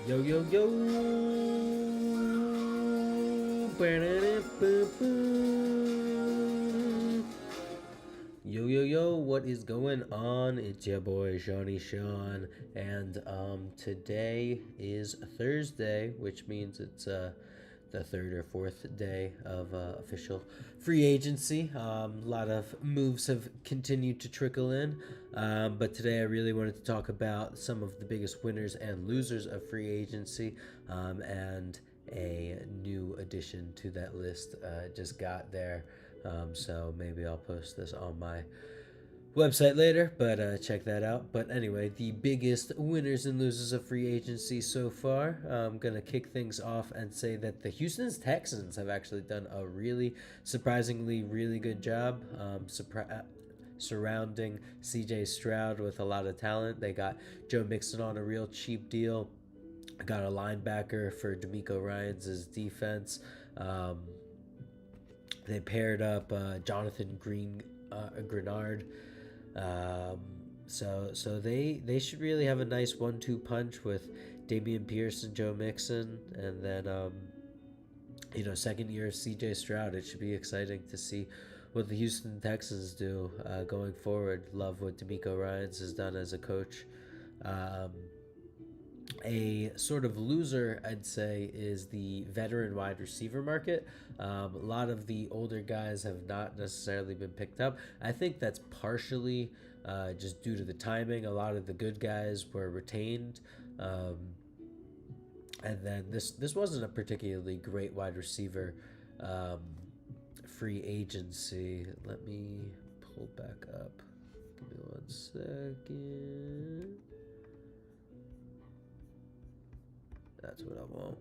Yo, yo, yo. Yo, yo, yo, what is going on? It's your boy, Shawnee Sean, and today is Thursday, which means it's the third or fourth day of official free agency. A lot of moves have continued to trickle in, but today I really wanted to talk about some of the biggest winners and losers of free agency, and a new addition to that list just got there. So maybe I'll post this on my website later, but check that out. But anyway, the biggest winners and losers of free agency so far. I'm gonna kick things off and say that the Houston Texans have actually done a really surprisingly really good job surrounding CJ Stroud with a lot of talent. They got Joe Mixon on a real cheap deal. Got a linebacker for D'Amico Ryans' defense. They paired up Jonathan Grenard. Um, so they should really have a nice 1-2 punch with Damian Pierce and Joe Mixon, and then second year CJ Stroud. It should be exciting to see what the Houston Texans do going forward. Love what D'Amico Ryans has done as a coach. Um, a sort of loser, I'd say, is the veteran wide receiver market. A lot of the older guys have not necessarily been picked up. I think that's partially just due to the timing. A lot of the good guys were retained. And then this wasn't a particularly great wide receiver um, free agency. Let me pull back up. Give me 1 second. That's what I want.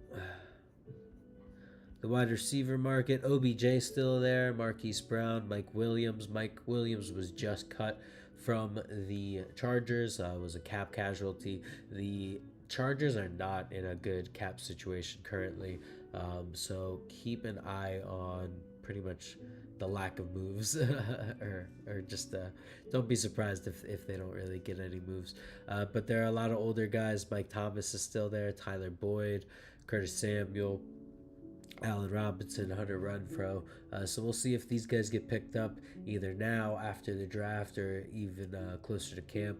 The wide receiver market, OBJ still there, Marquise Brown, Mike Williams. Mike Williams was just cut from the Chargers, was a cap casualty. The Chargers are not in a good cap situation currently, so keep an eye on pretty much the lack of moves, or just don't be surprised if they don't really get any moves. But there are a lot of older guys. Mike Thomas is still there, Tyler Boyd, Curtis Samuel, Allen Robinson, Hunter Renfro. So we'll see if these guys get picked up either now after the draft or even closer to camp.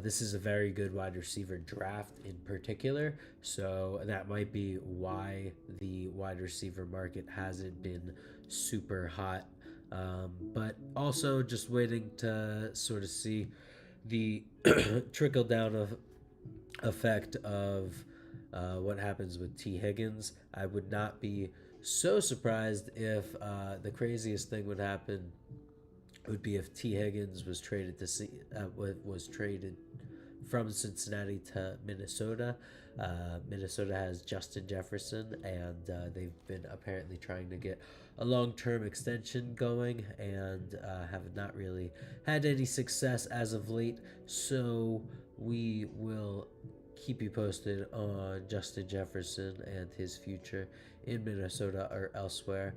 This is a very good wide receiver draft in particular, so that might be why the wide receiver market hasn't been super hot. But also just waiting to sort of see the trickle down of effect of what happens with T. Higgins. I would not be so surprised if the craziest thing would happen would be if T. Higgins was traded was traded from Cincinnati to Minnesota. Minnesota has Justin Jefferson, and they've been apparently trying to get a long-term extension going, and have not really had any success as of late. So we will keep you posted on Justin Jefferson and his future in Minnesota or elsewhere.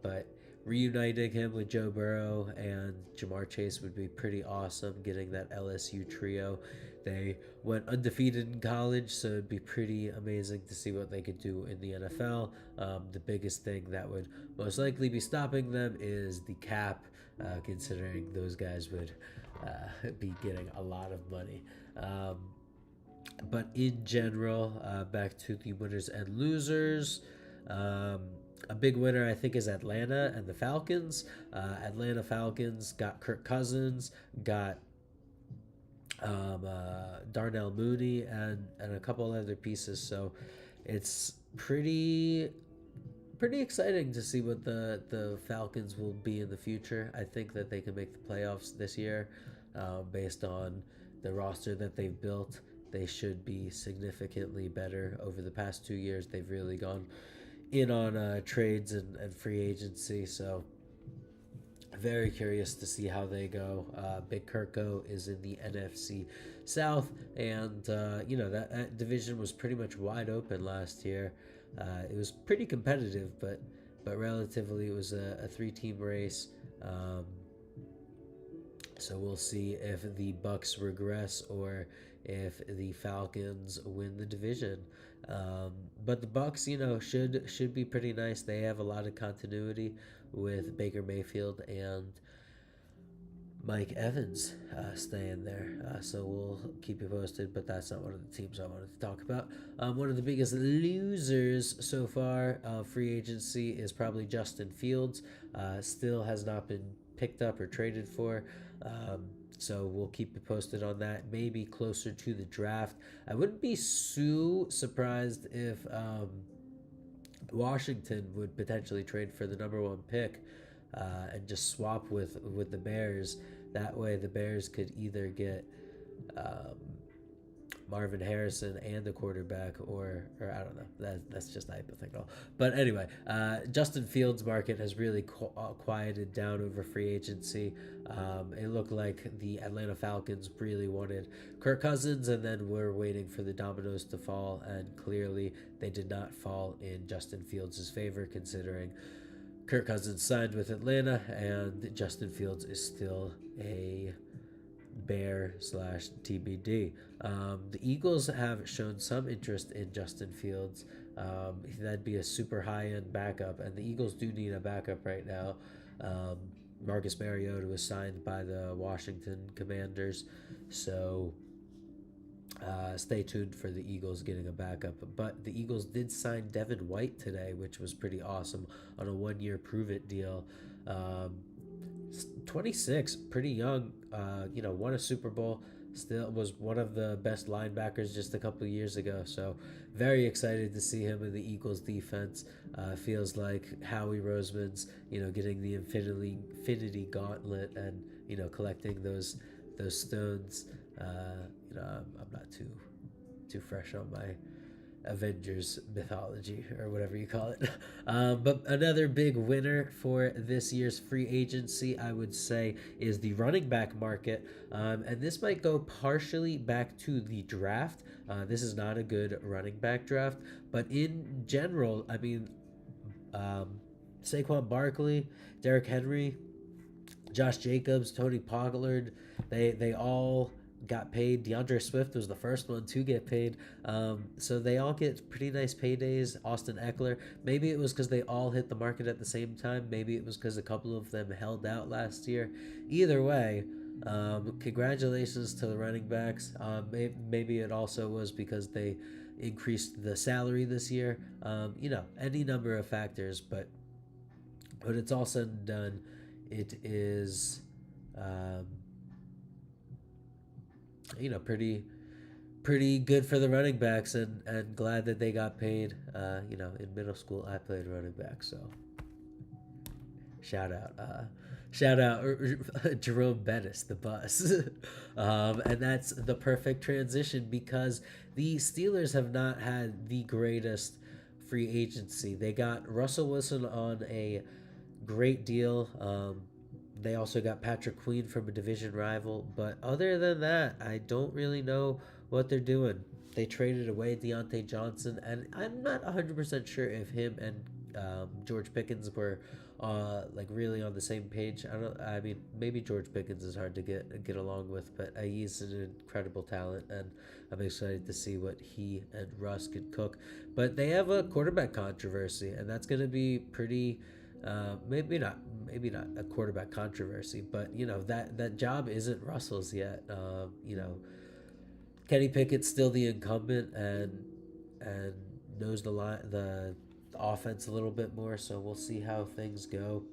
But reuniting him with Joe Burrow and Jamar Chase would be pretty awesome, getting that LSU trio. They went undefeated in college, so it'd be pretty amazing to see what they could do in the NFL. The biggest thing that would most likely be stopping them is the cap, considering those guys would be getting a lot of money. But in general, back to the winners and losers. A big winner, I think, is Atlanta and the Falcons. Atlanta Falcons got Kirk Cousins, got Darnell Mooney, and a couple other pieces. So it's pretty exciting to see what the Falcons will be in the future. I think that they can make the playoffs this year, based on the roster that they've built. They should be significantly better. Over the past 2 years, they've really gone in on trades and free agency. So very curious to see how they go. Big Kirko is in the NFC South, and that division was pretty much wide open last year. It was pretty competitive, but relatively it was a 3-team race. So we'll see if the Bucks regress or if the Falcons win the division. Um, but the Bucks, should be pretty nice. They have a lot of continuity with Baker Mayfield and Mike Evans staying there. So we'll keep you posted, but that's not one of the teams I wanted to talk about. One of the biggest losers so far free agency is probably Justin Fields. Still has not been picked up or traded for. Um, so we'll keep you posted on that. Maybe closer to the draft. I wouldn't be so surprised if Washington would potentially trade for the number one pick and just swap with the Bears. That way, the Bears could either get um, Marvin Harrison and the quarterback, or I don't know. That's just hypothetical. But anyway, Justin Fields' market has really quieted down over free agency. It looked like the Atlanta Falcons really wanted Kirk Cousins, and then we're waiting for the dominoes to fall, and clearly they did not fall in Justin Fields' favor, considering Kirk Cousins signed with Atlanta, and Justin Fields is still a Bear slash TBD. The Eagles have shown some interest in Justin Fields. That'd be a super high end backup, and the Eagles do need a backup right now. Um, Marcus Mariota was signed by the Washington Commanders, so stay tuned for the Eagles getting a backup. But the Eagles did sign Devin White today, which was pretty awesome on a 1 year prove it deal. Um, 26, pretty young. Won a Super Bowl. Still was one of the best linebackers just a couple of years ago. So very excited to see him in the Eagles defense. Feels like Howie Roseman's, getting the infinity gauntlet and collecting those stones. I'm not too fresh on my Avengers mythology or whatever you call it. But another big winner for this year's free agency, I would say, is the running back market. And this might go partially back to the draft. This is not a good running back draft, but in general, I mean, Saquon Barkley, Derrick Henry, Josh Jacobs, Tony Pollard, they all got paid. DeAndre Swift was the first one to get paid. So they all get pretty nice paydays. Austin Eckler, maybe it was because they all hit the market at the same time. Maybe it was because a couple of them held out last year. Either way, congratulations to the running backs. Maybe it also was because they increased the salary this year. Any number of factors, but when it's all said and done, it is, um, pretty good for the running backs, and glad that they got paid. In middle school, I played running back, so shout out, Jerome Bettis, the bus. And that's the perfect transition because the Steelers have not had the greatest free agency. They got Russell Wilson on a great deal. They also got Patrick Queen from a division rival, but other than that, I don't really know what they're doing. They traded away Deontay Johnson, and I'm not 100% sure if him and George Pickens were really on the same page. I don't. I mean, maybe George Pickens is hard to get along with, but he's an incredible talent, and I'm excited to see what he and Russ could cook. But they have a quarterback controversy, and that's going to be pretty. Maybe not a quarterback controversy, but that job isn't Russell's yet. Kenny Pickett's still the incumbent and knows the offense a little bit more. So we'll see how things go.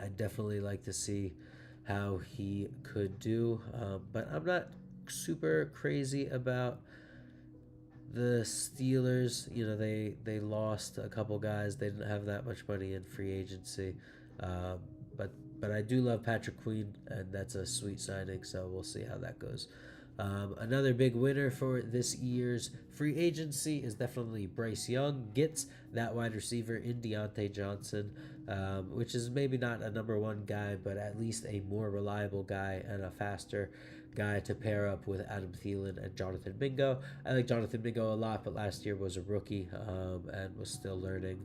I'd definitely like to see how he could do, but I'm not super crazy about the Steelers. They lost a couple guys. They didn't have that much money in free agency, um, but I do love Patrick Queen, and that's a sweet signing. So we'll see how that goes. Another big winner for this year's free agency is definitely Bryce Young. Gets that wide receiver in Deontay Johnson, which is maybe not a number one guy, but at least a more reliable guy and a faster guy to pair up with Adam Thielen and Jonathan Mingo. I like Jonathan Mingo a lot, but last year was a rookie and was still learning,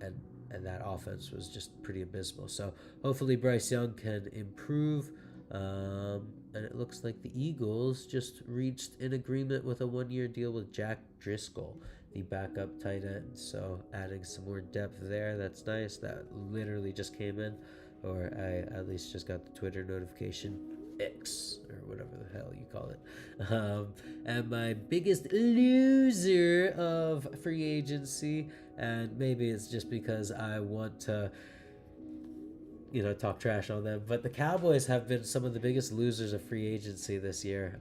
and and that offense was just pretty abysmal. So hopefully Bryce Young can improve. And it looks like the Eagles just reached an agreement with a 1 year deal with Jack Driscoll, the backup tight end. So adding some more depth there. That's nice. That literally just came in, or I at least just got the Twitter notification. X or whatever the hell you call it. And my biggest loser of free agency, and maybe it's just because I want to talk trash on them. But the Cowboys have been some of the biggest losers of free agency this year.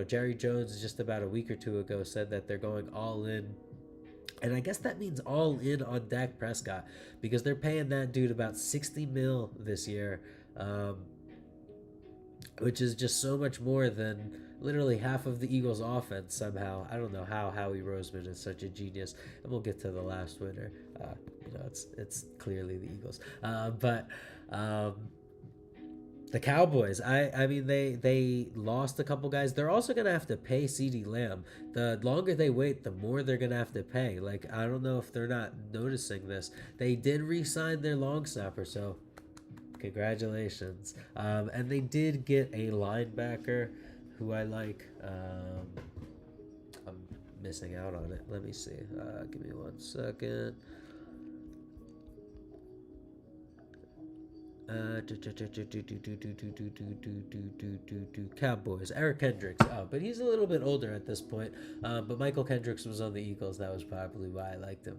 Jerry Jones just about a week or two ago said that they're going all in. And I guess that means all in on Dak Prescott because they're paying that dude about 60 mil this year, which is just so much more than literally half of the Eagles' offense somehow. I don't know how Howie Roseman is such a genius. And we'll get to the last winner. It's clearly the Eagles. But the Cowboys, I mean, they lost a couple guys. They're also going to have to pay CeeDee Lamb. The longer they wait, the more they're going to have to pay. Like, I don't know if they're not noticing this. They did re-sign their long snapper, so congratulations. And they did get a linebacker who I like. I'm missing out on it. Let me see. Give me 1 second. Cowboys. Eric Kendricks. But he's a little bit older at this point. But Michael Kendricks was on the Eagles. That was probably why I liked him.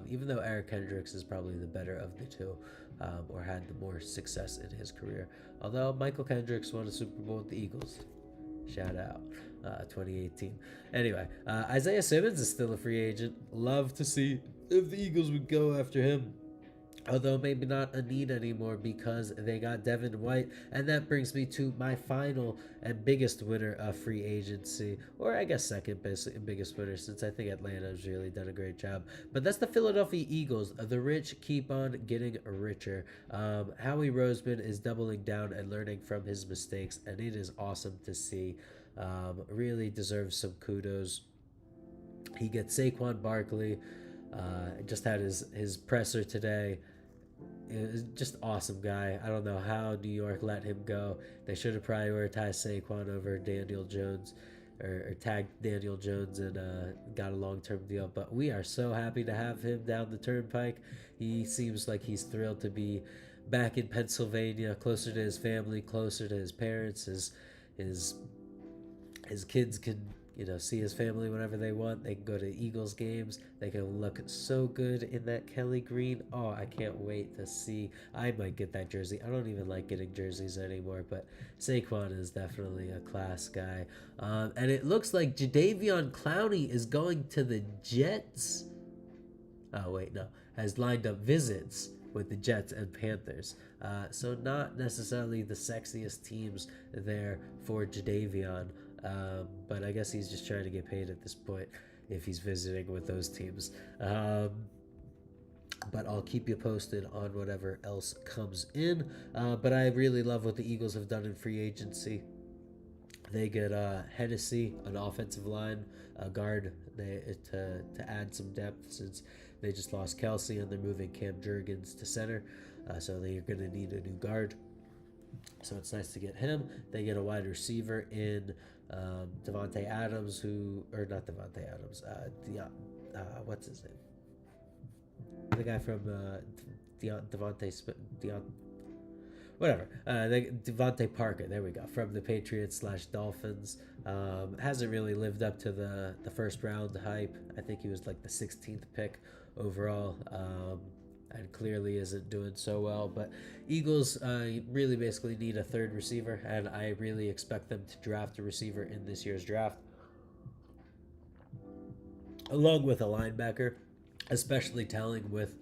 Even though Eric Kendricks is probably the better of the two, or had the more success in his career. Although Michael Kendricks won a Super Bowl with the Eagles. Shout out. 2018. Anyway, Isaiah Simmons is still a free agent. Love to see if the Eagles would go after him. Although maybe not a need anymore because they got Devin White. And that brings me to my final and biggest winner of free agency. Or I guess second biggest winner, since I think Atlanta's really done a great job. But that's the Philadelphia Eagles. The rich keep on getting richer. Howie Roseman is doubling down and learning from his mistakes. And it is awesome to see. Really deserves some kudos. He gets Saquon Barkley. Just had his presser today. It was just awesome guy. I don't know how New York let him go. They should have prioritized Saquon over Daniel Jones, or tagged Daniel Jones and got a long-term deal. But we are so happy to have him down the turnpike. He seems like he's thrilled to be back in Pennsylvania, closer to his family, closer to his parents. His kids can see his family whenever they want. They can go to Eagles games. They can look so good in that Kelly green. Oh, I can't wait to see. I might get that jersey. I don't even like getting jerseys anymore, but Saquon is definitely a class guy. And it looks like Jadeveon Clowney is going to the Jets. Oh, wait, no. Has lined up visits with the Jets and Panthers. So not necessarily the sexiest teams there for Jadeveon. But I guess he's just trying to get paid at this point if he's visiting with those teams. But I'll keep you posted on whatever else comes in. But I really love what the Eagles have done in free agency. They get Hennessy, an offensive line, a guard to add some depth since they just lost Kelsey and they're moving Cam Jurgens to center. So they're going to need a new guard. So it's nice to get him. They get a wide receiver in Devontae Adams, not Devontae Adams, what's his name? The guy from Devontae Parker, there we go, from the Patriots/Dolphins. Hasn't really lived up to the first round hype. I think he was like the 16th pick overall. And clearly isn't doing so well. But Eagles really basically need a third receiver, and I really expect them to draft a receiver in this year's draft, along with a linebacker, especially telling with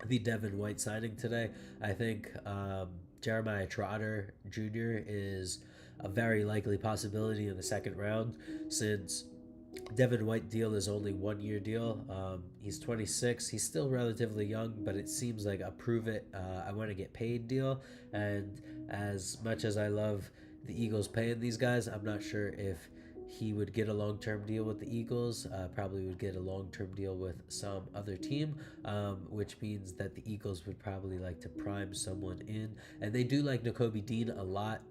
the Devin White signing today. I think Jeremiah Trotter Jr. is a very likely possibility in the second round, since Devin White deal is only 1 year deal. He's 26. He's still relatively young, but it seems like a prove it, I want to get paid deal. And as much as I love the Eagles paying these guys, I'm not sure if he would get a long-term deal with the Eagles, probably would get a long-term deal with some other team, which means that the Eagles would probably like to prime someone in. And they do like Nakobe Dean a lot,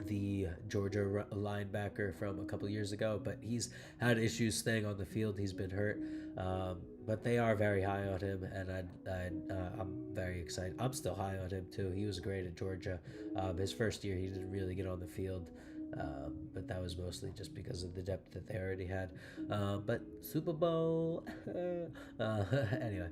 the Georgia linebacker from a couple years ago, but he's had issues staying on the field. He's been hurt, but they are very high on him, and I'm very excited. I'm still high on him too. He was great at Georgia. His first year, he didn't really get on the field, but that was mostly just because of the depth that they already had. But Super Bowl, anyway.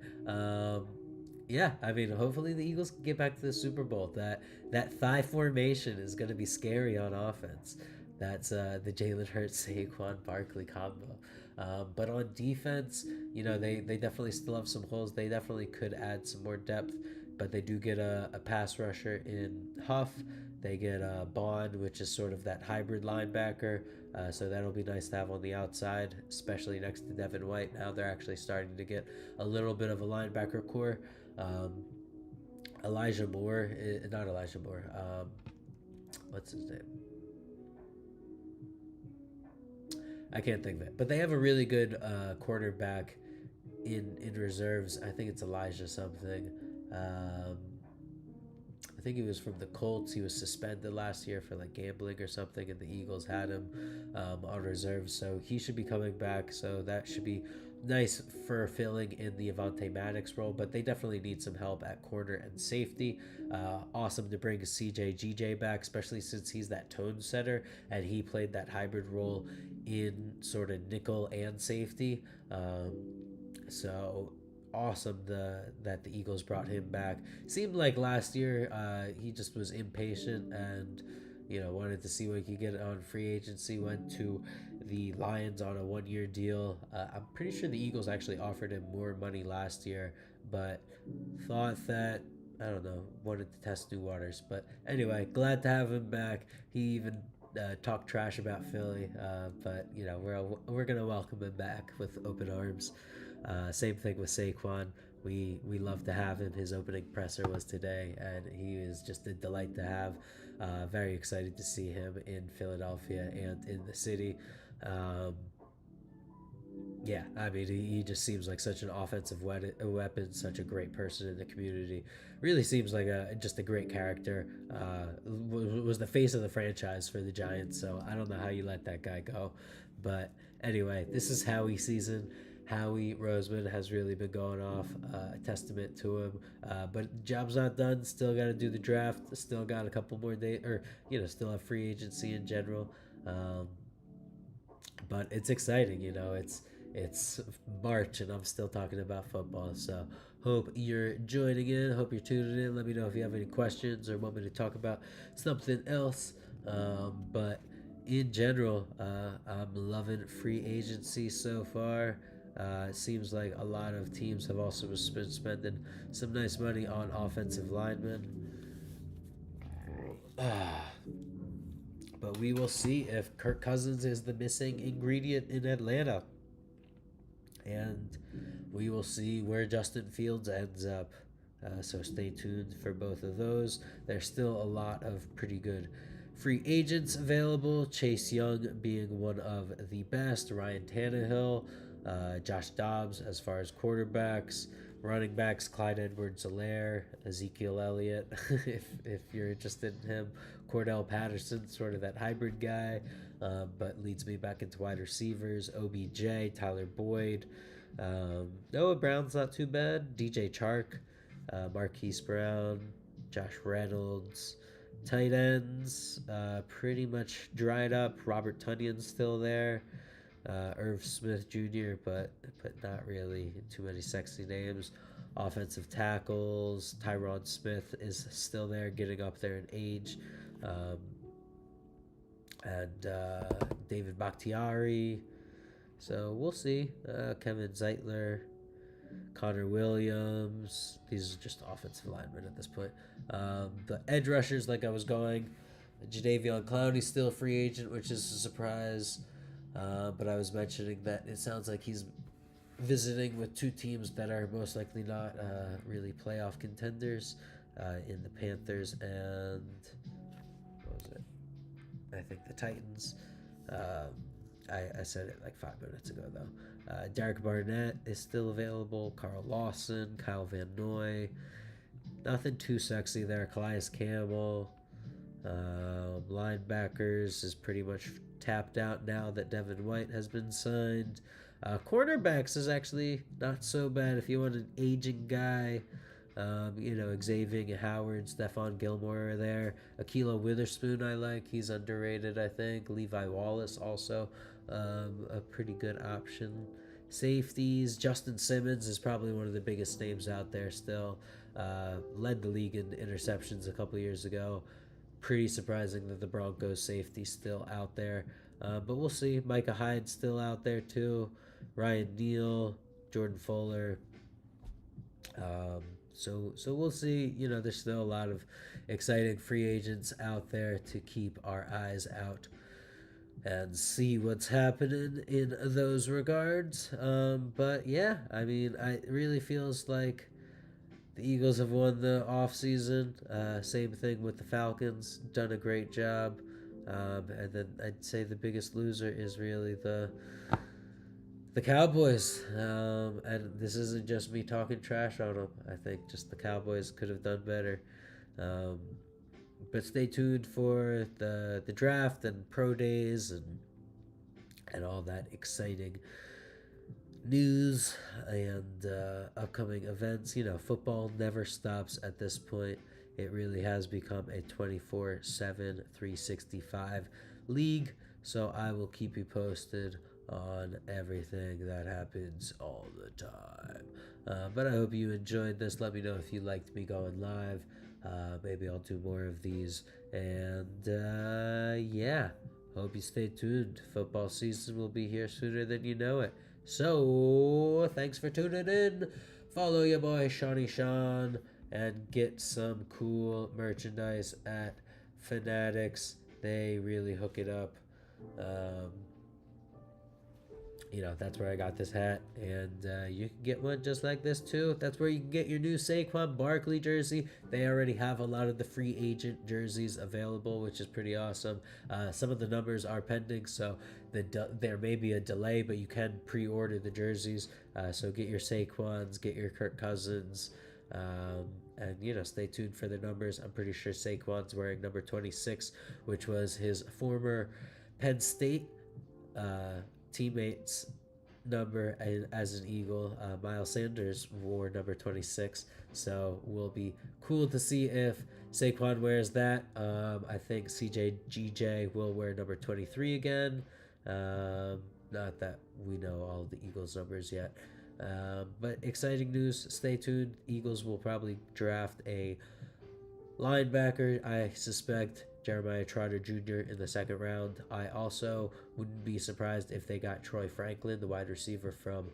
Yeah, I mean, hopefully the Eagles can get back to the Super Bowl. That thigh formation is going to be scary on offense. That's the Jalen Hurts Saquon Barkley combo. But on defense, they definitely still have some holes. They definitely could add some more depth, but they do get a pass rusher in Huff. They get Bond, which is sort of that hybrid linebacker. So that'll be nice to have on the outside, especially next to Devin White. Now they're actually starting to get a little bit of a linebacker core. Elijah Moore, not Elijah Moore. What's his name? I can't think of it. But they have a really good quarterback in reserves. I think it's Elijah something. I think he was from the Colts. He was suspended last year for like gambling or something, and the Eagles had him on reserve. So he should be coming back. So that should be nice for filling in the Avonte Maddox role, but they definitely need some help at corner and safety. Awesome to bring CJ back, especially since he's that tone setter and he played that hybrid role in sort of nickel and safety. So awesome that the Eagles brought him back. Seemed like last year he just was impatient and wanted to see what he could get on free agency. Went to the Lions on a 1-year deal. I'm pretty sure the Eagles actually offered him more money last year, but thought that I don't know, wanted to test new waters. But anyway, glad to have him back. He even talked trash about Philly, but we're gonna welcome him back with open arms. Same thing with Saquon. We love to have him. His opening presser was today, and he is just a delight to have. Very excited to see him in Philadelphia and in the city. Um, yeah, I mean, he just seems like such an offensive weapon, such a great person in the community. Really seems like just a great character. Was the face of the franchise for the Giants, so I don't know how you let that guy go. But anyway, this is Howie season. Howie Roseman has really been going off. A testament to him. But job's not done. Still got to do the draft. Still got a couple more days, or still have free agency in general. But it's exciting. It's March and I'm still talking about football. So hope you're joining in. Hope you're tuning in. Let me know if you have any questions or want me to talk about something else. But in general, I'm loving free agency so far. It seems like a lot of teams have also been spending some nice money on offensive linemen. But we will see if Kirk Cousins is the missing ingredient in Atlanta. And we will see where Justin Fields ends up. So stay tuned for both of those. There's still a lot of pretty good free agents available. Chase Young being one of the best. Ryan Tannehill, Josh Dobbs as far as quarterbacks. Running backs, Clyde Edwards-Helaire, Ezekiel Elliott, if you're interested in him. Cordell Patterson, sort of that hybrid guy, but leads me back into wide receivers. OBJ, Tyler Boyd. Noah Brown's not too bad. DJ Chark, Marquise Brown, Josh Reynolds. Tight ends, pretty much dried up. Robert Tunyon's still there. Irv Smith Jr., but not really too many sexy names. Offensive tackles, Tyron Smith is still there, getting up there in age. And David Bakhtiari. So we'll see. Kevin Zeitler, Connor Williams. These are just offensive linemen at this point. The edge rushers, like I was going. Jadeveon Clowney's still a free agent, which is a surprise. But I was mentioning that it sounds like he's visiting with two teams that are most likely not really playoff contenders in the Panthers and what was it? I think the Titans. I said it like 5 minutes ago, though. Derek Barnett is still available. Carl Lawson, Kyle Van Noy. Nothing too sexy there. Calais Campbell. Linebackers is pretty much tapped out now that Devin White has been signed. Cornerbacks is actually not so bad if you want an aging guy. Xavier Howard, Stephon Gilmore are there. Akilo Witherspoon I like. He's underrated, I think. Levi Wallace also a pretty good option. Safeties, Justin Simmons is probably one of the biggest names out there still. Led the league in interceptions a couple years ago. Pretty surprising that the Broncos safety still out there. But we'll see. Micah Hyde's still out there too. Ryan Neal, Jordan Fuller. Um, so we'll see. There's still a lot of exciting free agents out there to keep our eyes out and see what's happening in those regards. But yeah, I mean, it really feels like the Eagles have won the offseason. Same thing with the Falcons, done a great job. And then I'd say the biggest loser is really the Cowboys. And this isn't just me talking trash on them. I think just the Cowboys could have done better. Um, but stay tuned for the draft and pro days and all that exciting news and upcoming events. Football never stops at this point. It really has become a 24/7, 365 league. So I will keep you posted on everything that happens all the time. But I hope you enjoyed this. Let me know if you liked me going live. Maybe I'll do more of these. And yeah, hope you stay tuned. Football season will be here sooner than you know it. So, thanks for tuning in. Follow your boy Shawnee Sean and get some cool merchandise at Fanatics. They really hook it up. Um, that's where I got this hat, and you can get one just like this too. That's where you can get your new Saquon Barkley jersey. They already have a lot of the free agent jerseys available, which is pretty awesome. Some of the numbers are pending, so there may be a delay, but you can pre-order the jerseys. So get your Saquons, get your Kirk Cousins, and stay tuned for the numbers. I'm pretty sure Saquon's wearing number 26, which was his former Penn State teammates number as an Eagle. Miles Sanders wore number 26, so will be cool to see if Saquon wears that. I think CJ will wear number 23 again. Not that we know all of the Eagles numbers yet. But exciting news. Stay tuned. Eagles will probably draft a linebacker. I suspect Jeremiah Trotter Jr. in the second round. I also wouldn't be surprised if they got Troy Franklin, the wide receiver from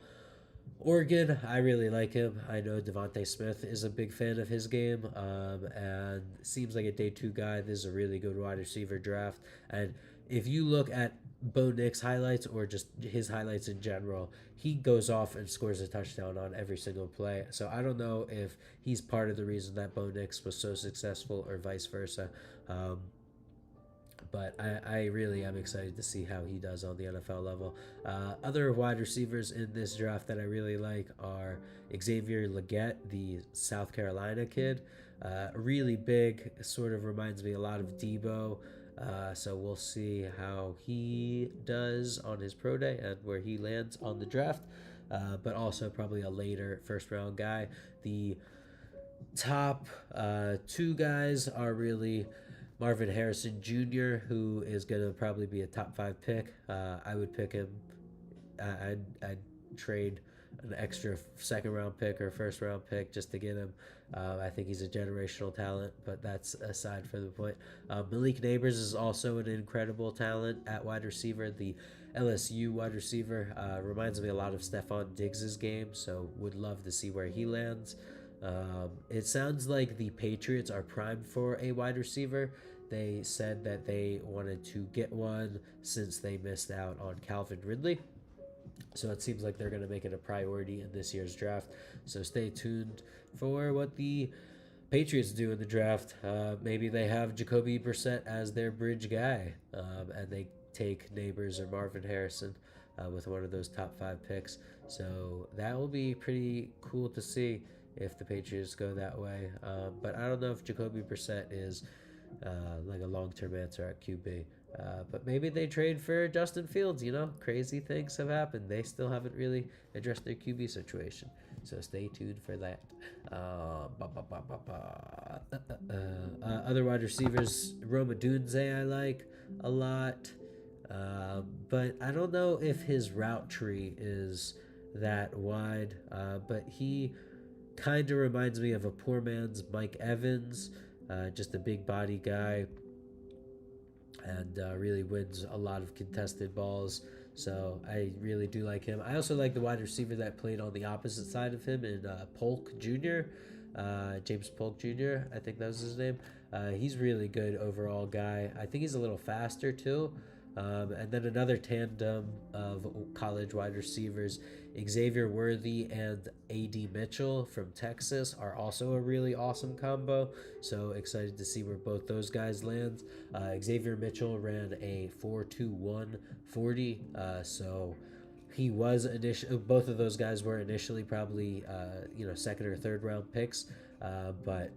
Oregon. I really like him. I know Devontae Smith is a big fan of his game, and seems like a day two guy. This is a really good wide receiver draft. And if you look at Bo Nix highlights or just his highlights in general, he goes off and scores a touchdown on every single play. So I don't know if he's part of the reason that Bo Nix was so successful or vice versa. But I really am excited to see how he does on the NFL level. Other wide receivers in this draft that I really like are Xavier Legette, the South Carolina kid. Really big, sort of reminds me a lot of Debo. So we'll see how he does on his pro day and where he lands on the draft. But also probably a later first round guy. The top two guys are really Marvin Harrison Jr., who is going to probably be a top 5 pick. I would pick him. I'd trade an extra second round pick or first round pick just to get him. I think he's a generational talent, but that's aside from the point. Malik Neighbors is also an incredible talent at wide receiver. The LSU wide receiver reminds me a lot of Stephon Diggs' game, so would love to see where he lands. It sounds like the Patriots are primed for a wide receiver. They said that they wanted to get one since they missed out on Calvin Ridley. So it seems like they're going to make it a priority in this year's draft. So stay tuned for what the Patriots do in the draft. Maybe they have Jacoby Brissett as their bridge guy, and they take Neighbors or Marvin Harrison with one of those top 5 picks. So that will be pretty cool to see if the Patriots go that way. But I don't know if Jacoby Brissett is like a long-term answer at QB. But maybe they trade for Justin Fields. Crazy things have happened. They still haven't really addressed their QB situation. So stay tuned for that. Other wide receivers, Roma Dunze I like a lot. But I don't know if his route tree is that wide. But he kind of reminds me of a poor man's Mike Evans, just a big body guy, and really wins a lot of contested balls. So I really do like him. I also like the wide receiver that played on the opposite side of him in Polk Jr., James Polk Jr., I think that was his name. He's really good overall guy. I think he's a little faster too. And then another tandem of college wide receivers, Xavier Worthy and A.D. Mitchell from Texas, are also a really awesome combo. So excited to see where both those guys land. Xavier Mitchell ran a 4.21 40. So he was both of those guys were initially probably second or third round picks, but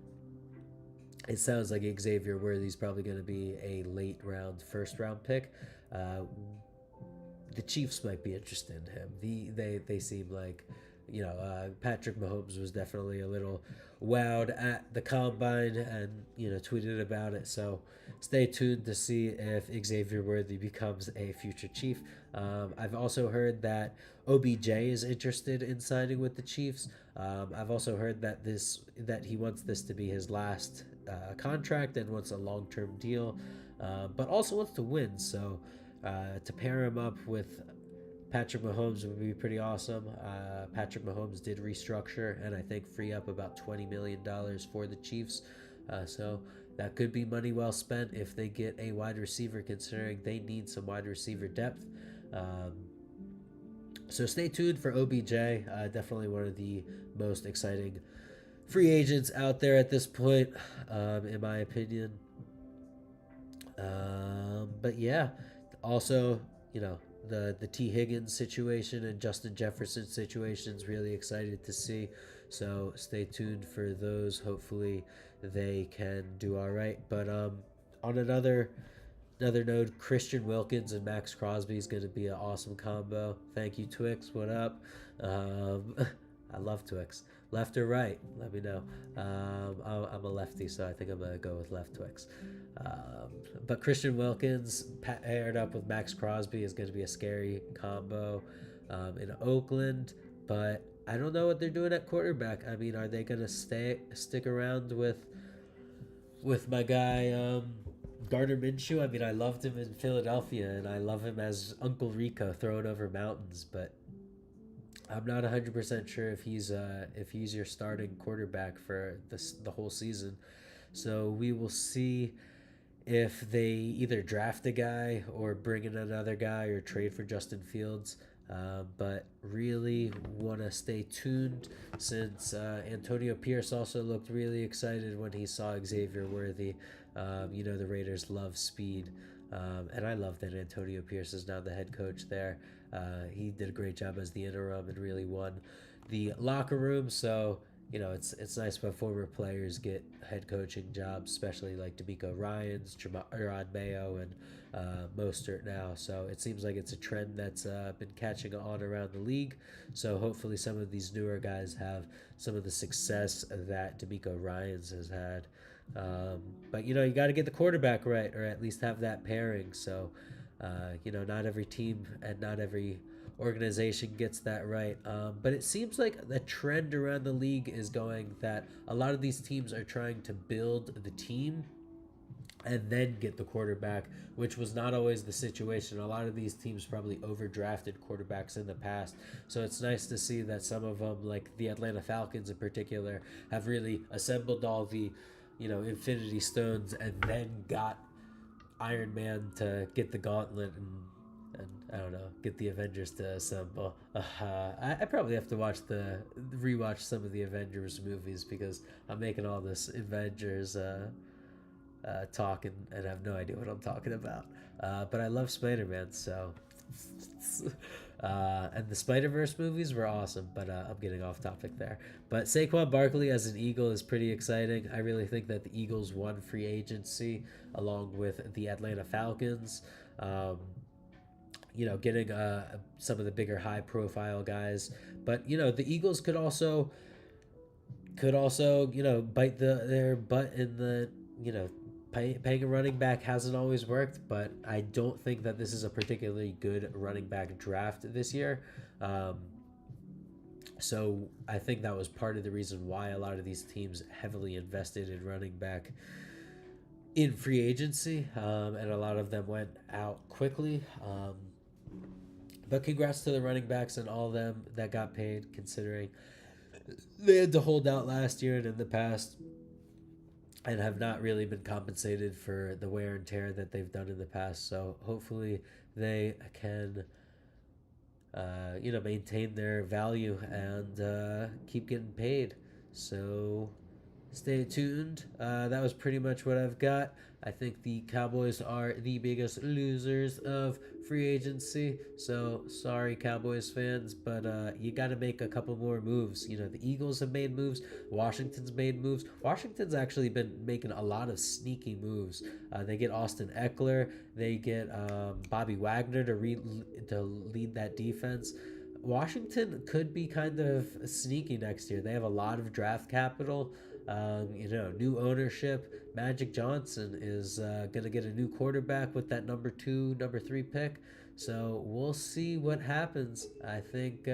it sounds like Xavier Worthy's probably going to be a late round, first round pick. The Chiefs might be interested in him. They seem like, Patrick Mahomes was definitely a little wowed at the combine and tweeted about it. So stay tuned to see if Xavier Worthy becomes a future Chief. I've also heard that OBJ is interested in signing with the Chiefs. I've also heard that he wants this to be his last contract and wants a long-term deal, but also wants to win. So to pair him up with Patrick Mahomes would be pretty awesome. Patrick Mahomes did restructure and I think free up about $20 million for the Chiefs. So that could be money well spent if they get a wide receiver, considering they need some wide receiver depth. So stay tuned for OBJ. Definitely one of the most exciting free agents out there at this point, in my opinion. But yeah, also, the T. Higgins situation and Justin Jefferson situations, really excited to see. So stay tuned for those. Hopefully they can do all right. But on another note, Christian Wilkins and Max Crosby is going to be an awesome combo. Thank you, Twix. What up? I love Twix. Left or right? Let me know. I'm a lefty, so I think I'm going to go with left Twix. But Christian Wilkins paired up with Max Crosby is going to be a scary combo in Oakland. But I don't know what they're doing at quarterback. I mean, are they going to stick around with my guy Gardner Minshew? I mean, I loved him in Philadelphia, and I love him as Uncle Rico throwing over mountains, but I'm not 100% sure if he's your starting quarterback for the whole season. So we will see if they either draft a guy or bring in another guy or trade for Justin Fields. But really want to stay tuned, since Antonio Pierce also looked really excited when he saw Xavier Worthy. The Raiders love speed. And I love that Antonio Pierce is now the head coach there. He did a great job as the interim and really won the locker room. So, it's nice when former players get head coaching jobs, especially like D'Amico Ryans, Gerard Mayo, and Mostert now. So it seems like it's a trend that's been catching on around the league. So hopefully some of these newer guys have some of the success that D'Amico Ryans has had. But you got to get the quarterback right, or at least have that pairing. So not every team and not every organization gets that right. But it seems like the trend around the league is going that a lot of these teams are trying to build the team and then get the quarterback, which was not always the situation. A lot of these teams probably overdrafted quarterbacks in the past. So it's nice to see that some of them, like the Atlanta Falcons in particular, have really assembled all the Infinity Stones and then got Iron Man to get the gauntlet and I don't know, get the Avengers to assemble. I probably have to rewatch some of the Avengers movies, because I'm making all this Avengers talk and have no idea what I'm talking about. But I love Spider-Man, so and the Spider-Verse movies were awesome, but I'm getting off topic there. But Saquon Barkley as an Eagle is pretty exciting. I really think that the Eagles won free agency along with the Atlanta Falcons. Um, getting some of the bigger high-profile guys, but the Eagles could also bite their butt in the paying a running back hasn't always worked, but I don't think that this is a particularly good running back draft this year. Um, so I think that was part of the reason why a lot of these teams heavily invested in running back in free agency, and a lot of them went out quickly. But congrats to the running backs and all of them that got paid, considering they had to hold out last year and in the past and have not really been compensated for the wear and tear that they've done in the past. So hopefully they can, maintain their value and keep getting paid. So stay tuned. That was pretty much what I've got. I think the Cowboys are the biggest losers of free agency. So sorry, Cowboys fans, but you got to make a couple more moves. The Eagles have made moves. Washington's made moves. Washington's actually been making a lot of sneaky moves. They get Austin Eckler. They get Bobby Wagner to lead that defense. Washington could be kind of sneaky next year. They have a lot of draft capital. New ownership. Magic Johnson is going to get a new quarterback with that number 2, number 3 pick. So we'll see what happens. I think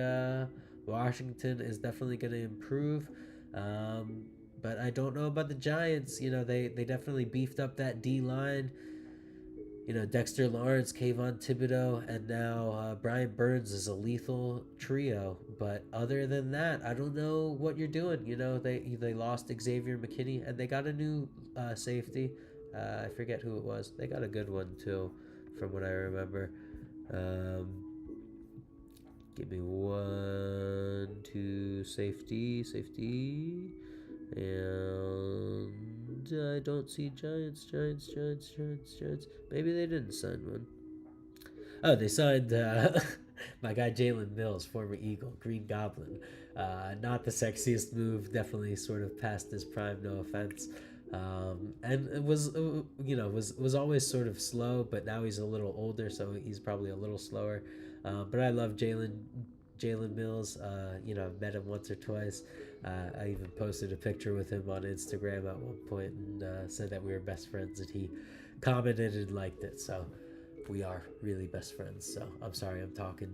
Washington is definitely going to improve. But I don't know about the Giants. They definitely beefed up that D line. Dexter Lawrence, Kayvon Thibodeau, and now Brian Burns is a lethal trio. But other than that, I don't know what you're doing. They lost Xavier McKinney, and they got a new safety. I forget who it was. They got a good one too, from what I remember. Um, Give me one, two, safety, and I don't see Giants. Maybe they didn't sign one. Oh, they signed my guy Jalen Mills, former Eagle, Green Goblin. Not the sexiest move. Definitely sort of past his prime. No offense. And it was always sort of slow, but now he's a little older, so he's probably a little slower. But I love Jalen Mills. I've met him once or twice. I even posted a picture with him on Instagram at one point and said that we were best friends, and he commented and liked it. So we are really best friends. So I'm sorry I'm talking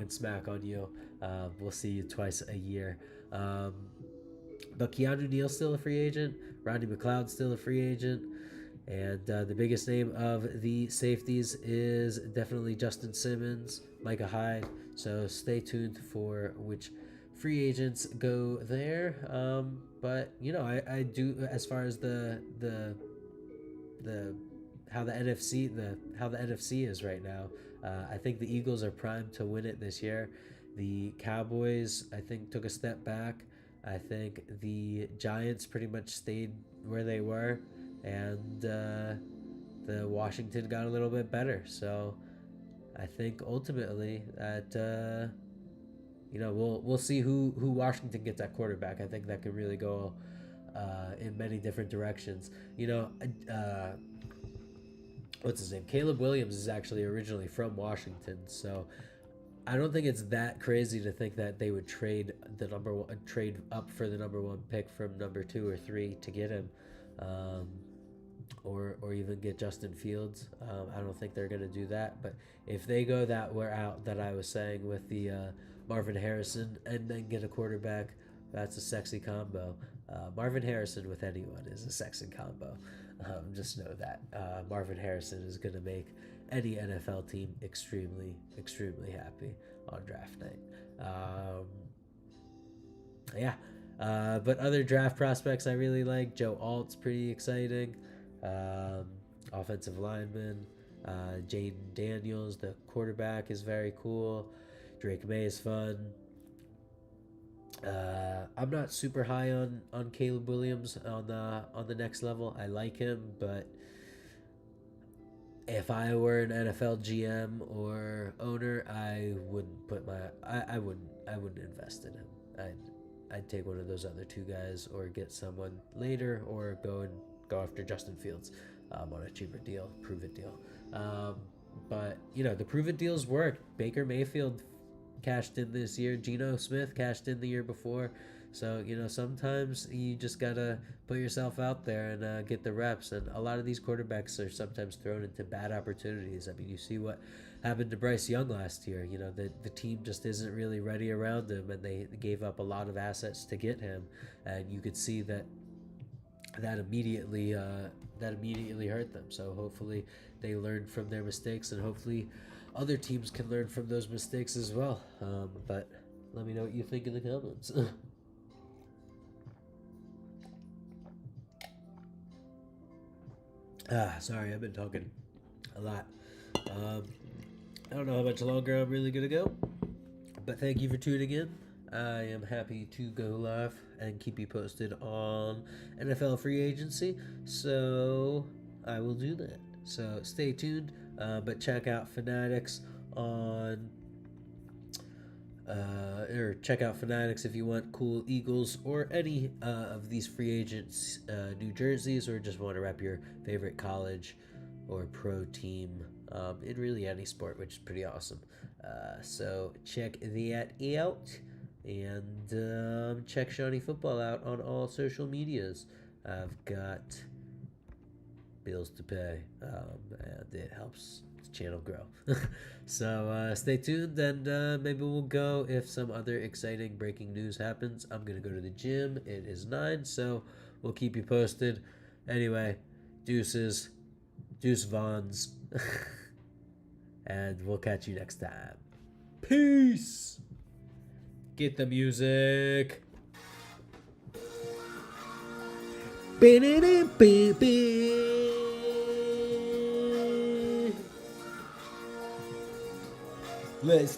smack on you. We'll see you twice a year. But Keanu Neal's still a free agent. Rodney McLeod's still a free agent. And the biggest name of the safeties is definitely Justin Simmons, Micah Hyde. So stay tuned for which free agents go there. But I do, as far as the how the NFC is right now. I think the Eagles are primed to win it this year. The Cowboys, I think, took a step back. I think the Giants pretty much stayed where they were, and the Washington got a little bit better. So I think ultimately that we'll see who Washington gets at quarterback. I think that could really go in many different directions. What's his name? Caleb Williams is actually originally from Washington, so I don't think it's that crazy to think that they would trade up for the number 1 pick from number 2 or 3 to get him, or even get Justin Fields. I don't think they're gonna do that, but if they go that route that I was saying with the Marvin Harrison and then get a quarterback, that's a sexy combo. Marvin Harrison with anyone is a sexy combo. Just know that Marvin Harrison is going to make any NFL team extremely, extremely happy on draft night. Yeah. But other draft prospects I really like. Joe Alt's pretty exciting. Offensive lineman. Jayden Daniels, the quarterback, is very cool. Drake Maye is fun. I'm not super high on Caleb Williams on the next level. I like him, but if I were an NFL GM or owner, I wouldn't put my I wouldn't invest in him. I'd take one of those other two guys or get someone later or go after Justin Fields on a cheaper deal, prove it deal. Um, but the prove it deals work. Baker Mayfield cashed in this year. Geno Smith cashed in the year before. So, sometimes you just got to put yourself out there and get the reps. And a lot of these quarterbacks are sometimes thrown into bad opportunities. I mean, you see what happened to Bryce Young last year. The team just isn't really ready around him, and they gave up a lot of assets to get him. And you could see that immediately hurt them. So hopefully they learned from their mistakes, and hopefully other teams can learn from those mistakes as well. But let me know what you think in the comments. Sorry, I've been talking a lot. I don't know how much longer I'm really gonna go, but thank you for tuning in. I am happy to go live and keep you posted on NFL free agency, so I will do that. So stay tuned, but check out Fanatics on or check out Fanatics if you want cool Eagles or any of these free agents new jerseys, or just want to wrap your favorite college or pro team in really any sport, which is pretty awesome. So check that out, and check Shawnee Football out on all social medias. I've got bills to pay, and it helps the channel grow. So stay tuned, and maybe we'll go if some other exciting breaking news happens. I'm gonna go to the gym. It is 9, so we'll keep you posted. Anyway, deuces, deuce Vons, and we'll catch you next time. Peace. Get the music. Let's